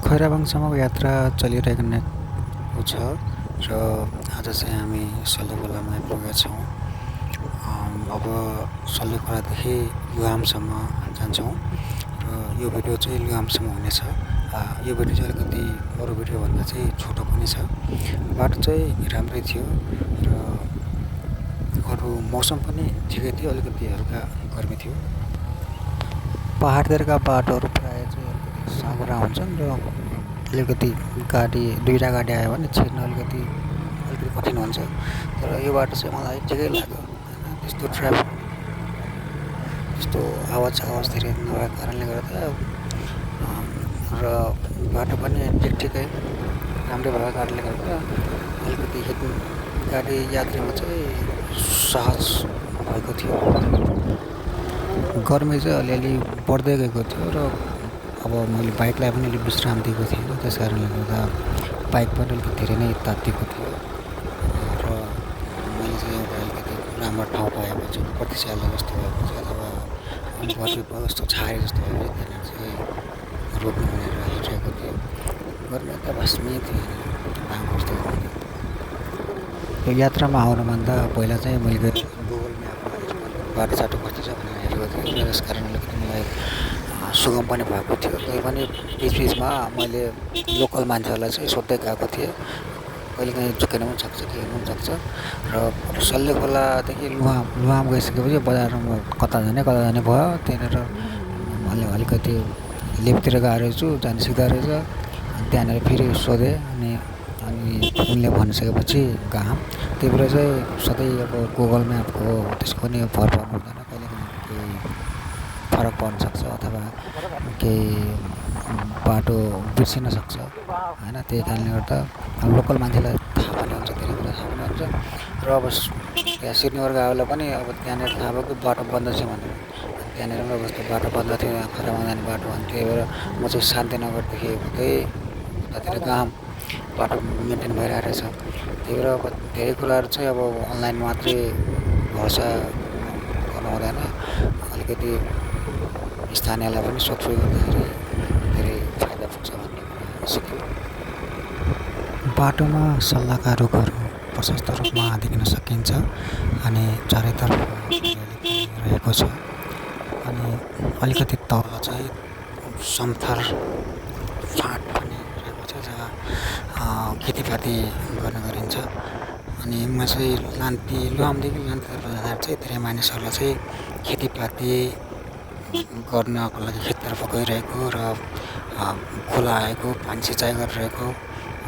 खैराबाङसम्मको यात्रा चलिरहेको छ र आज चाहिँ हामी सल्लेखोलामा आइपुगेका छौँ। अब सल्लेखोलादेखि लुआमसम्म जान्छौँ र यो भिडियो चाहिँ लुआमसम्म हुनेछ। यो भिडियो चाहिँ अलिकति अरू भिडियोभन्दा चाहिँ छोटो पनि छ। बाटो चाहिँ राम्रै थियो र अरू मौसम पनि ठिकै थियो, अलिकति हल्का गर्मी थियो। पाहाडतिरका बाटोहरू प्रायः चाहिँ अलिकति साँघुरा हुन्छन् र अलिकति दुईवटा गाडी आयो भने छिर्न अलिकति कठिन हुन्छ। तर यो बाटो चाहिँ मलाई ठिकै लाग्यो होइन, त्यस्तो आवाज धेरै नभएको कारणले गर्दा र बाटो पनि ठिकै राम्रै भएको कारणले गर्दा अलिकति गाडी यात्रीमा चाहिँ सहज भएको थियो। गर्मी चाहिँ अलिअलि बढ्दै गएको थियो र अब मैले बाइकलाई पनि अलिक विश्राम दिएको थिएँ, त्यस कारणले गर्दा बाइक पनि अलिकति धेरै नै तात्तिएको थियो र मैले चाहिँ एउटा अलिकति राम्रो ठाउँ पाएपछि प्रतिशाला जस्तो भएपछि अथवा बसेको जस्तो छाए जस्तो भएपछि त्यहाँनिर चाहिँ रोक्नु भनेर हिँडिरहेको थियो। गर्मी त भस्मी थियो, जस्तो यो यात्रामा आउनुभन्दा पहिला चाहिँ मैले गुगल म्यापमा बाटोसाटो कस्तो छ भनेर हेरेको थिएँ र त्यस कारण अलिकति मलाई सुगम पनि भएको थियो। त्यही पनि बिचबिचमा मैले लोकल मान्छेहरूलाई चाहिँ सोध्दै गएको थिएँ, कहिलेकाहीँ चुकेन पनि सक्छ, के हुनु पनि सक्छ। र सल्लेखोलादेखि लुआम गइसकेपछि बजारमा कता जाने भयो। त्यहाँनिर मैले अलिकति लेफ्टतिर गएको रहेछु, जानु सिक्दा रहेछ। त्यहाँनिर फेरि सोधेँ अनि उनले भनिसकेपछि त्यही भएर चाहिँ सधैँ अब गुगल म्यापको त्यसको पनि भर पर्नु हुँदैन, कहिलेकाहीँ केही फरक पर्न सक्छ अथवा केही बाटो बिर्सिन सक्छ होइन। त्यही कारणले गर्दा लोकल मान्छेलाई थाहा पनि हुन्छ, धेरै कुरा थाहा पनि हुन्छ। र अब त्यहाँ श्रीनगरको पनि अब त्यहाँनिर थाहा भयो कि बाटो बन्द छ भनेर। त्यहाँनिर पनि जस्तो बाटो बन्द थियो, खैराबाङ जाने बाटो, अनि त्यही भएर म चाहिँ शान्तिनगरदेखि हुँदै उतातिर बाटो मेन्टेन भइरहेको रहेछ। त्यही भएर अब धेरै कुराहरू चाहिँ अब अनलाइन मात्रै भरोसा गर्नु हुँदैन, अलिकति स्थानीयलाई पनि सोध्दै गर्दाखेरि धेरै फाइदा पुग्छ भन्ने कुरा सिक्यो। बाटोमा सल्लाहका रुखहरू प्रशस्त रूपमा देख्न सकिन्छ अनि चारैतर्फ रहेको छ। अनि अलिकति तल चाहिँ समथर फाँट पनि रहेको छ जहाँ खेतीपाती गर्ने गरिन्छ। अनि म चाहिँ लुआमदेखि लान्तीतर्फ जाँदाखेरि चाहिँ धेरै मानिसहरूलाई चाहिँ खेतीपाती गर्नको लागि खेततर्फ गइरहेको र खोला आएको पानी सिँचाइ गरिरहेको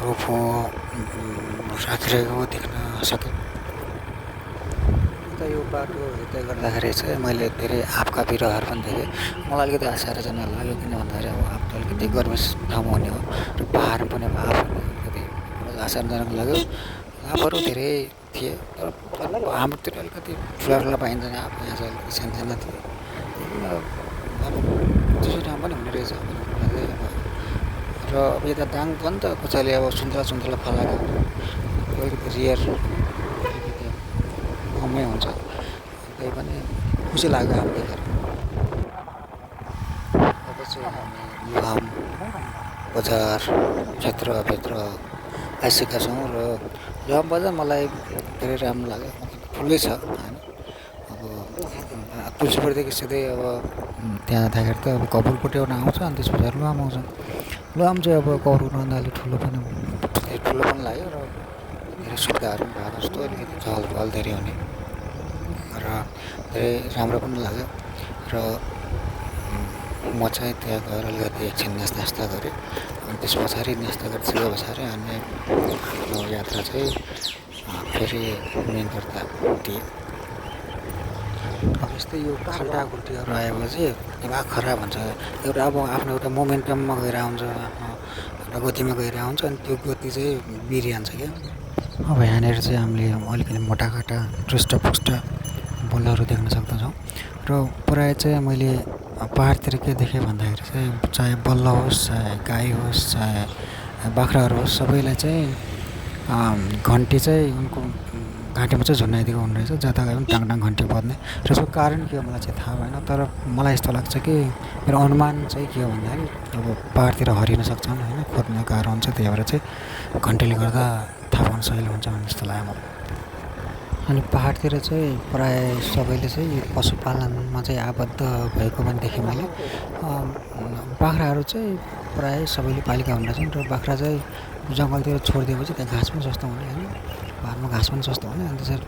रोपो राखिरहेको देख्न सकेँ। अन्त यो बाटो हिँड्दै गर्दाखेरि चाहिँ मैले धेरै आँपका बिरुवाहरू पनि देखेँ। मलाई अलिकति आश्चर्यजनक लाग्यो, किन भन्दाखेरि अब आँप त अलिकति गर्मी ठाउँमा हुने हो र पाहाड पनि अब आँप अलिकति आश्चर्यजनक लाग्यो। आँपहरू धेरै थिए तर हाम्रोतिर अलिकति ठुला पाइन्छन् आँप, यहाँ चाहिँ अलिकति सानसानो थियो। अब चिसो ठाउँ पनि हुने रहेछ र अब यता दाङ पनि त कसैले अब सुन्तला फलाएको अलिकति रियर अलिकति कमै हुन्छ। त्यही पनि खुसी लाग्यो हामी देखेर। अब चाहिँ हामी लुआम बजार क्षेत्रभित्र आइसकेका छौँ र लुआम बजार मलाई धेरै राम्रो लाग्यो, ठुलै छ होइन। अब तुलसीपुरदेखि सिधै अब त्यहाँ जाँदाखेरि त अब कपुरकोट एउटा आउँछ अनि त्यस पछाडि लुआम आउँछ। लुआम चाहिँ अब कपुरकोटभन्दा अलिक ठुलो पनि लाग्यो र धेरै सुविधाहरू पनि भएको जस्तो, अलिकति चहलपहल धेरै हुने र धेरै राम्रो पनि लाग्यो। र म चाहिँ त्यहाँ गएर अलिकति एकछिन नास्ता गरेँ अनि त्यस पछाडि नास्ता गरिसके पछाडि अनि आफ्नो यात्रा चाहिँ फेरि मेनतर्फ दिएँ। अब यस्तै यो खाल्टाखुल्टीहरू आएपछि दिमाग खराब हुन्छ। एउटा अब आफ्नो एउटा मोमेन्टममा गएर आउँछ, आफ्नो गतिमा गएर आउँछ अनि त्यो गति चाहिँ बिरिहाल्छ क्या। अब यहाँनिर चाहिँ हामीले अलिकति मोटाकाटा पृष्ठपुष्ट बलहरू देख्न सक्दछौँ र प्रायः चाहिँ मैले पाहाडतिर के देखेँ भन्दाखेरि चाहिँ चाहे बल्ल होस्, चाहे गाई होस्, चाहे बाख्राहरू होस्, सबैलाई चाहिँ घन्टी चाहिँ उनको घाँटीमा चाहिँ झुन्डाइदिएको हुने रहेछ, जता गए पनि टाङ घन्टी बज्ने र यसको कारण के हो मलाई चाहिँ थाहा भएन। तर मलाई यस्तो लाग्छ कि मेरो अनुमान चाहिँ के हो भन्दाखेरि अब पाहाडतिर हरिन सक्छन् होइन, खोज्न गाह्रो हुन्छ, त्यही भएर चाहिँ घन्टीले गर्दा थाहा पाउन सजिलो हुन्छ भन्ने जस्तो लाग्यो मलाई। अनि पाहाडतिर चाहिँ प्रायः सबैले चाहिँ पशुपालनमा चाहिँ आबद्ध भएको पनि देखेँ मैले। बाख्राहरू चाहिँ प्रायः सबैले पालेका हुने रहेछन् र बाख्रा चाहिँ जङ्गलतिर छोडिदिएपछि त्यहाँ घाँस पनि सस्तो हुने होइन, पाहाडमा घाँस पनि सस्तो हुने, अनि त्यसरी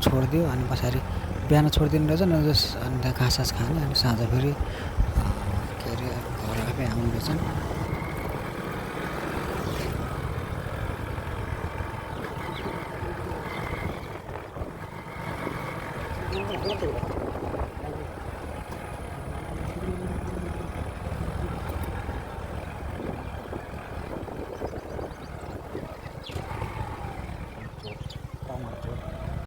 छोडिदियो अनि पछाडि बिहान छोडिदिनु रहेछ अनि त्यहाँ घाँस खाने, अनि साँझ फेरि के अरे घर आफै आउने रहेछन्।